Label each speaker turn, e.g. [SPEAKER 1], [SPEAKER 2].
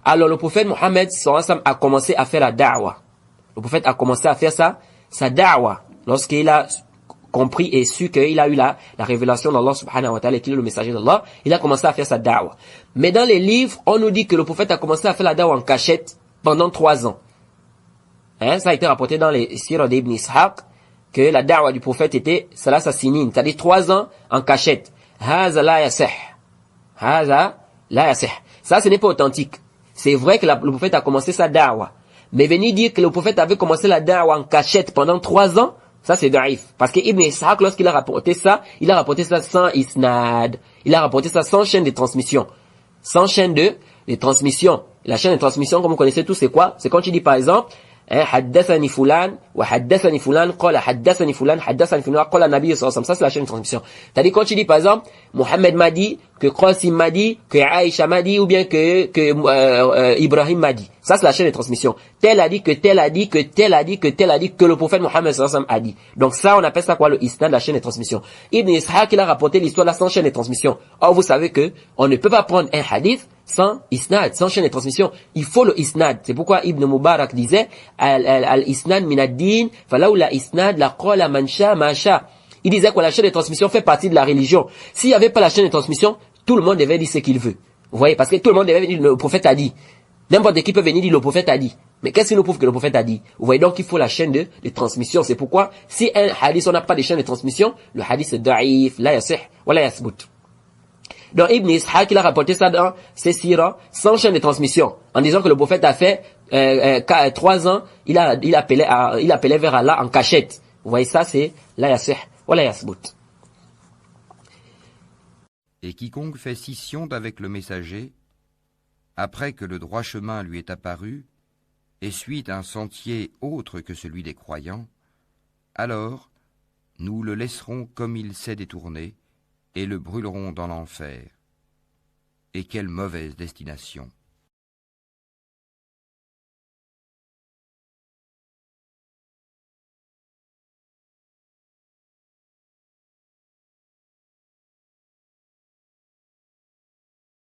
[SPEAKER 1] Alors le prophète Mohammed sallallahu alayhi wa sallam a commencé à faire la da'wa. Le prophète a commencé à faire sa da'wa lorsqu'il a compris et su qu'il a eu la révélation d'Allah subhanahu wa ta'ala et qu'il est le messager d'Allah. Il a commencé à faire sa da'wa. Mais dans les livres, on nous dit que le prophète a commencé à faire la da'wa en cachette pendant 3 ans. Ça a été rapporté dans les sirah d'Ibn Ishaq que la da'wa du prophète était salasa sinin, c'est-à-dire 3 ans en cachette. Haza la yasih. Haza la yasih. Ça, ce n'est pas authentique. C'est vrai que le prophète a commencé sa da'wa. Mais venir dire que le prophète avait commencé la da'wa en cachette pendant 3 ans, ça c'est da'if. Parce que Ibn Ishaq, lorsqu'il a rapporté ça, il a rapporté ça sans isnad. Il a rapporté ça sans chaîne de transmission. Sans chaîne de transmission. La chaîne de transmission, comme vous connaissez tous, c'est quoi? C'est quand tu dis par exemple, حدثني فلان وحدثني فلان قال حدثني فلان حدثني فلان قال النبي صلى الله عليه وسلم. Ça c'est la chaîne de transmission. C'est-à-dire quand tu dis par exemple Mohammed m'a dit, que Qasim m'a dit, que Aïcha m'a dit, ou bien que Ibrahim m'a dit. Ça c'est la chaîne de transmission. Tel a dit que tel a dit que tel a dit que tel a dit que le prophète Mohammed sallallahu alayhi wa sallam a dit. Donc ça on appelle ça quoi? Le isnad, la chaîne de transmission. Ibn Ishaq il a rapporté l'histoire là sans chaîne de transmission. Or vous savez que on ne peut pas prendre un hadith sans isnad, sans chaîne de transmission. Il faut le isnad. C'est pourquoi Ibn Mubarak disait al-isnad min ad-din, falawla isnad la qala man sha ma sha. Il disait que la chaîne de transmission fait partie de la religion. S'il n'y avait pas la chaîne de transmission, tout le monde devait dire ce qu'il veut. Vous voyez, parce que tout le monde devait dire le prophète a dit. N'importe qui peut venir dire le prophète a dit. Mais qu'est-ce qui nous prouve que le prophète a dit? Vous voyez donc il faut la chaîne de transmission. C'est pourquoi si un hadith on n'a pas de chaîne de transmission, le hadith est da'if, la yasih, wa la yasbut. Donc Ibn Ishaq il a rapporté ça dans ses sirah sans chaîne de transmission, en disant que le prophète a fait 3 ans, il appelait vers Allah en cachette. Vous voyez, ça c'est la yasih wa la yasbut.
[SPEAKER 2] Et quiconque fait scission d'avec le messager, après que le droit chemin lui est apparu, et suit un sentier autre que celui des croyants, alors nous le laisserons comme il s'est détourné, et le brûlerons dans l'enfer. Et quelle mauvaise destination!